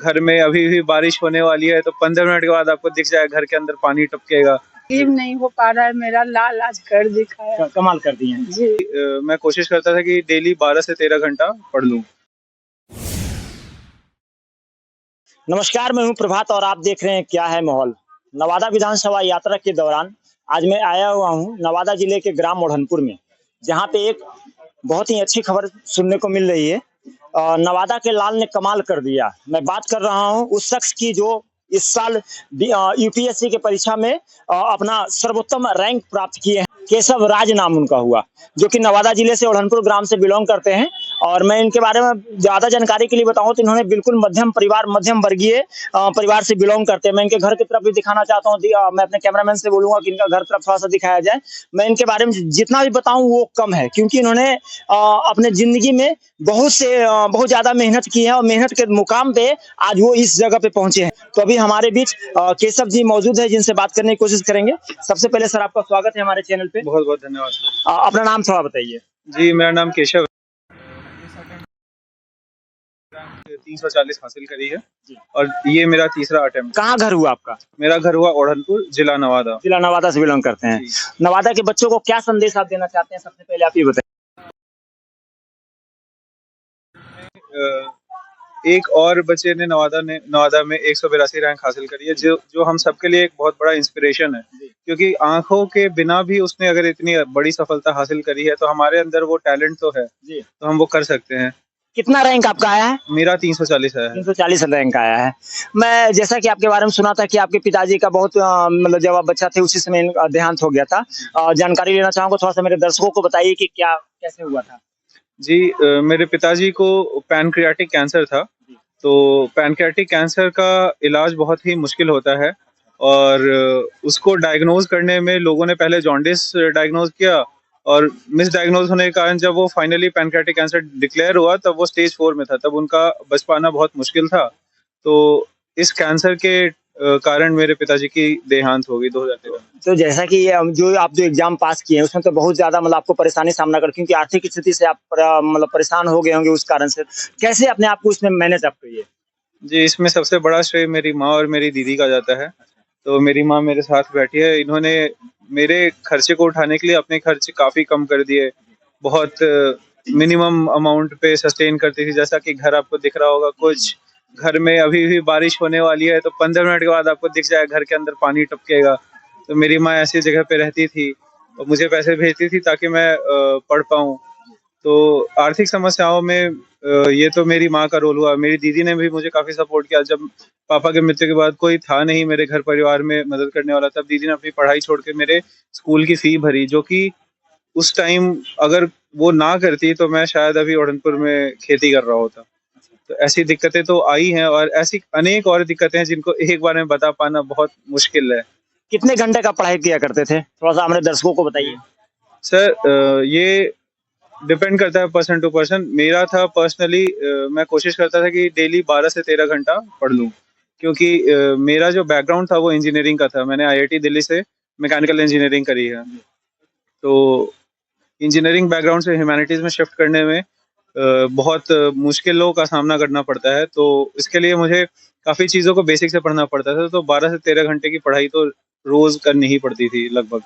घर में अभी भी बारिश होने वाली है तो 15 मिनट के बाद आपको दिख जाएगा घर के अंदर पानी टपकेगा। नहीं हो पा रहा है, मेरा लाल आज कर दिखाया। कमाल कर दिए हैं जी। मैं कोशिश करता था कि डेली 12 से 13 घंटा पढ़ लूं। नमस्कार, मैं हूं प्रभात और आप देख रहे हैं क्या है माहौल। नवादा विधानसभा यात्रा के दौरान आज मैं आया हुआ हूं नवादा जिले के ग्राम ओढ़नपुर में, जहां पे एक बहुत ही अच्छी खबर सुनने को मिल रही है। नवादा के लाल ने कमाल कर दिया। मैं बात कर रहा हूं उस शख्स की जो इस साल यूपीएससी के परीक्षा में अपना सर्वोत्तम रैंक प्राप्त किए हैं। केशव राज नाम उनका हुआ, जो कि नवादा जिले से ओढ़नपुर ग्राम से बिलोंग करते हैं। और मैं इनके बारे में ज्यादा जानकारी के लिए बताऊं तो इन्होंने बिल्कुल मध्यम वर्गीय परिवार से बिलोंग करते हैं। मैं इनके घर की तरफ भी दिखाना चाहता हूं। मैं अपने कैमरामैन से बोलूंगा कि इनका घर तरफ थोड़ा सा दिखाया जाए। मैं इनके बारे में जितना भी बताऊं वो कम है, क्योंकि इन्होंने अपने जिंदगी में बहुत ज्यादा मेहनत की है और मेहनत के मुकाम पे आज वो इस जगह पे पहुंचे हैं। तो अभी हमारे बीच केशव जी मौजूद है, जिनसे बात करने की कोशिश करेंगे। सबसे पहले सर आपका स्वागत है हमारे चैनल पे। बहुत बहुत धन्यवाद। अपना नाम थोड़ा बताइए। जी, मेरा नाम केशव है। 340 हासिल करी है और ये मेरा तीसरा अटेम्प्ट। कहाँ घर हुआ आपका? मेरा घर हुआ ओढ़नपुर, जिला नवादा। जिला नवादा से बिलोंग करते हैं। नवादा के बच्चों को क्या संदेश आप देना चाहते हैं? सबसे पहले आप ये बताइए। एक और बच्चे ने नवादा में 182 रैंक हासिल करी है, जो हम सबके लिए एक बहुत बड़ा इंस्पिरेशन है, क्योंकि आंखों के बिना भी उसने अगर इतनी बड़ी सफलता हासिल करी है तो हमारे अंदर वो टैलेंट तो है, तो हम वो कर सकते हैं। कितना रैंक आपका आया है? मेरा 340 है। 340 रैंक आया है। मैं जैसा कि आपके बारे में सुना था कि आपके पिताजी का बहुत मतलब जब आप बच्चा थे उसी समय इनका देहांत हो गया था। जानकारी लेना चाहूंगा, थोड़ा सा मेरे दर्शकों को बताइए कि क्या कैसे हुआ था। जी, मेरे पिताजी को पैनक्रियाटिक कैंसर था। तो पैनक्रियाटिक कैंसर का इलाज बहुत ही मुश्किल होता है और उसको डायग्नोज करने में लोगों ने पहले जॉन्डिस डायग्नोज किया और मिस डायग्नोज होने के कारण जब वो फाइनली पैनक्रियाटिक कैंसर डिक्लेयर हुआ तब वो स्टेज 4 में था। तब उनका बच पाना बहुत मुश्किल था। तो इस कैंसर के कारण मेरे पिताजी की देहांत हो गई 2013 में। तो जैसा कि जो एग्जाम पास किए हैं उसमें तो बहुत ज्यादा मतलब आपको परेशानी सामना कर, क्योंकि आर्थिक स्थिति से आप मतलब परेशान हो गए होंगे उस कारण से। कैसे अपने आप को इसमें मैनेज आप करिए? जी, इसमें सबसे बड़ा श्रेय मेरी माँ और मेरी दीदी का जाता है। तो मेरी माँ मेरे साथ बैठी है, इन्होंने मेरे खर्चे को उठाने के लिए अपने खर्चे काफी कम कर दिए। बहुत मिनिमम अमाउंट पे सस्टेन करती थी। जैसा कि घर आपको दिख रहा होगा, कुछ घर में अभी भी बारिश होने वाली है तो 15 मिनट के बाद आपको दिख जाएगा घर के अंदर पानी टपकेगा। तो मेरी माँ ऐसी जगह पे रहती थी और मुझे पैसे भेजती थी ताकि मैं पढ़ पाऊँ। तो आर्थिक समस्याओं में ये तो मेरी माँ का रोल हुआ। मेरी दीदी ने भी मुझे काफी सपोर्ट किया। जब पापा के मृत्यु के बाद कोई था नहीं मेरे घर परिवार में मदद करने वाला, तब दीदी ने अपनी पढ़ाई छोड़ के मेरे स्कूल की फी भरी, जो कि उस टाइम अगर वो ना करती तो मैं शायद अभी ओढ़नपुर में खेती कर रहा होता। तो ऐसी दिक्कतें तो आई हैं और ऐसी अनेक और दिक्कतें हैं जिनको एक बार में बता पाना बहुत मुश्किल है। कितने घंटे का पढ़ाई किया करते थे? थोड़ा सा हमारे दर्शकों को बताइए। सर, ये डिपेंड करता है पर्सन टू पर्सन। मेरा था पर्सनली, मैं कोशिश करता था कि डेली 12 से 13 घंटा पढ़ लूं, क्योंकि मेरा जो बैकग्राउंड था वो इंजीनियरिंग का था। मैंने आईआईटी दिल्ली से मैकेनिकल इंजीनियरिंग करी है। तो इंजीनियरिंग बैकग्राउंड से ह्यूमैनिटीज में शिफ्ट करने में बहुत मुश्किलों का सामना करना पड़ता है। तो इसके लिए मुझे काफ़ी चीज़ों को बेसिक से पढ़ना पड़ता था। तो 12 से 13 घंटे की पढ़ाई तो रोज़ करनी ही पड़ती थी लगभग।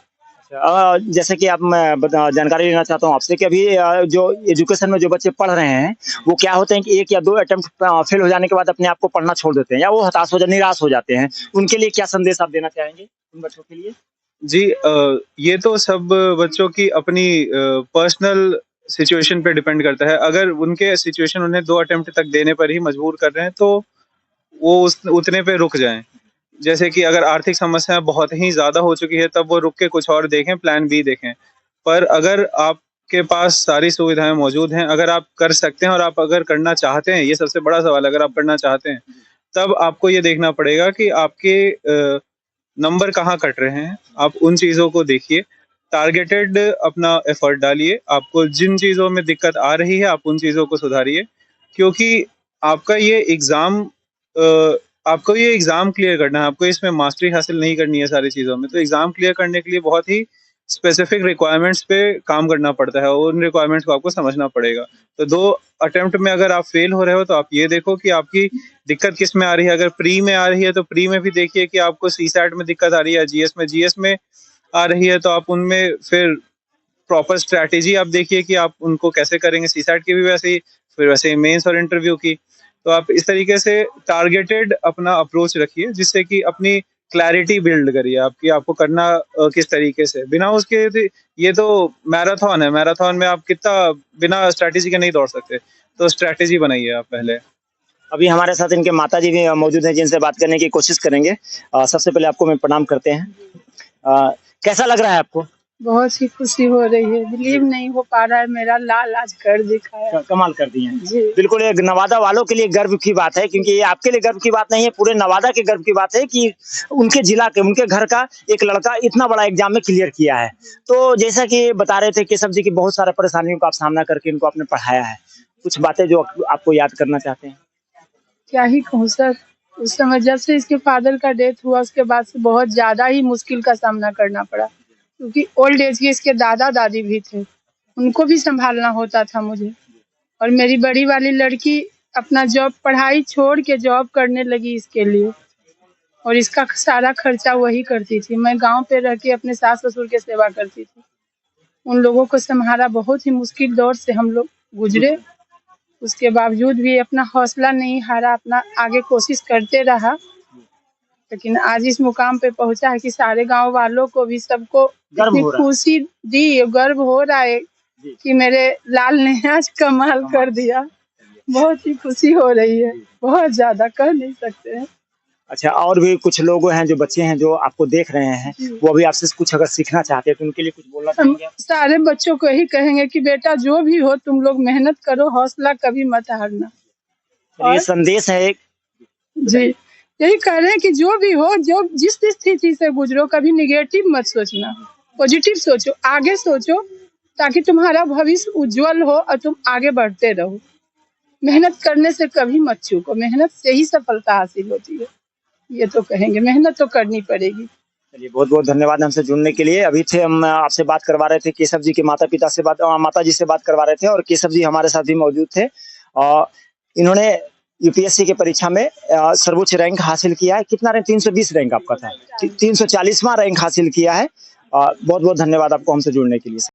जैसे कि आप मैं जानकारी लेना चाहता हूँ आपसे कि अभी जो एजुकेशन में जो बच्चे पढ़ रहे हैं वो क्या होते हैं कि 1 या 2 अटेम्प्ट फेल हो जाने के बाद अपने आप को पढ़ना छोड़ देते हैं या वो निराश हो जाते हैं। उनके लिए क्या संदेश आप देना चाहेंगे उन बच्चों के लिए? जी, ये तो सब बच्चों की अपनी पर्सनल सिचुएशन पे डिपेंड करता है। अगर उनके सिचुएशन उन्हें 2 अटेम्प्ट तक देने पर ही मजबूर कर रहे हैं तो वो उतने पे रुक जाएं। जैसे कि अगर आर्थिक समस्या बहुत ही ज़्यादा हो चुकी है तब वो रुक के कुछ और देखें, प्लान बी देखें। पर अगर आपके पास सारी सुविधाएं मौजूद हैं, अगर आप कर सकते हैं और आप अगर करना चाहते हैं, ये सबसे बड़ा सवाल है, अगर आप करना चाहते हैं तब आपको ये देखना पड़ेगा कि आपके नंबर कहाँ कट रहे हैं। आप उन चीज़ों को देखिए, टारगेटेड अपना एफर्ट डालिए। आपको जिन चीज़ों में दिक्कत आ रही है आप उन चीज़ों को सुधारिए, क्योंकि आपका ये एग्ज़ाम आपको ये एग्ज़ाम क्लियर करना है। आपको इसमें मास्टरी हासिल नहीं करनी है सारी चीज़ों में। तो एग्ज़ाम क्लियर करने के लिए बहुत ही स्पेसिफिक रिक्वायरमेंट्स पे काम करना पड़ता है और उन रिक्वायरमेंट्स को आपको समझना पड़ेगा। तो 2 अटेम्प्ट में अगर आप फेल हो रहे हो तो आप ये देखो कि आपकी दिक्कत किस में आ रही है। अगर प्री में आ रही है तो प्री में भी देखिए कि आपको सीसैट में दिक्कत आ रही है, जीएस में आ रही है तो आप उनमें फिर प्रॉपर स्ट्रैटेजी आप देखिए कि आप उनको कैसे करेंगे। सीसैट की भी वैसे ही, फिर वैसे ही मेंस और इंटरव्यू की। तो आप इस तरीके से टारगेटेड अपना अप्रोच रखिए जिससे कि अपनी क्लैरिटी बिल्ड करिए आपकी, आपको करना किस तरीके से। बिना उसके ये तो मैराथन है, मैराथन में आप कितना बिना स्ट्रैटेजी के नहीं दौड़ सकते। तो स्ट्रैटेजी बनाइए आप पहले। अभी हमारे साथ इनके माताजी भी मौजूद हैं जिनसे बात करने की कोशिश करेंगे। सबसे पहले आपको मैं प्रणाम करते हैं। कैसा लग रहा है आपको? बहुत ही खुशी हो रही है, बिलीव नहीं हो पा रहा है, मेरा लाल आज कर दिखाया। कमाल कर दिए हैं जी। बिल्कुल, एक नवादा वालों के लिए गर्व की बात है, क्योंकि ये आपके लिए गर्व की बात नहीं है, पूरे नवादा के गर्व की बात है कि उनके जिला के, उनके घर का एक लड़का इतना बड़ा एग्जाम में क्लियर किया है। तो जैसा कि बता रहे थे केशव जी की बहुत सारे परेशानियों का आप सामना करके इनको आपने पढ़ाया है, कुछ बातें जो आपको याद करना चाहते हैं? क्या ही कहूँ सर, उस समय जब से इसके फादर का डेथ हुआ उसके बाद से बहुत ज्यादा ही मुश्किल का सामना करना पड़ा, क्योंकि ओल्ड एज के इसके दादा दादी भी थे, उनको भी संभालना होता था मुझे। और मेरी बड़ी वाली लड़की अपना जॉब, पढ़ाई छोड़ के जॉब करने लगी इसके लिए, और इसका सारा खर्चा वही करती थी। मैं गांव पे रह के अपने सास ससुर के सेवा करती थी। उन लोगों को संभाला, बहुत ही मुश्किल दौर से हम लोग गुजरे। उसके बावजूद भी अपना हौसला नहीं हारा, अपना आगे कोशिश करते रहा, लेकिन आज इस मुकाम पे पहुंचा है कि सारे गांव वालों को भी, सबको इतनी खुशी दी, गर्व हो रहा है कि मेरे लाल ने आज कमाल कर दिया। बहुत ही खुशी हो रही है, बहुत ज्यादा कह नहीं सकते हैं। अच्छा, और भी कुछ लोग हैं जो बच्चे हैं जो आपको देख रहे हैं, वो भी आपसे कुछ अगर सीखना चाहते हैं तो उनके लिए कुछ बोलना चाहेंगे? सारे बच्चों को यही कहेंगे कि बेटा जो भी हो तुम लोग मेहनत करो, हौसला कभी मत हारना। ये संदेश है एक। जी, यही कह रहे हैं कि जो भी हो, जो जिस स्थिति से गुजरो, कभी निगेटिव मत सोचना, पॉजिटिव सोचो, आगे सोचो, ताकि तुम्हारा भविष्य उज्जवल हो और तुम आगे बढ़ते रहो। मेहनत करने से कभी मत चूको, मेहनत से ही सफलता हासिल होती है। ये तो कहेंगे, मेहनत तो करनी पड़ेगी। चलिए, बहुत बहुत धन्यवाद हमसे जुड़ने के लिए। अभी थे हम आपसे बात करवा रहे थे, केशव जी के माता जी से बात करवा रहे थे, और केशव जी हमारे साथ भी मौजूद थे। इन्होंने यूपीएससी की परीक्षा में सर्वोच्च रैंक हासिल किया है। कितना रैंक? 320 रैंक आपका था, 340वां रैंक हासिल किया है। बहुत बहुत धन्यवाद आपको हमसे जुड़ने के लिए सर।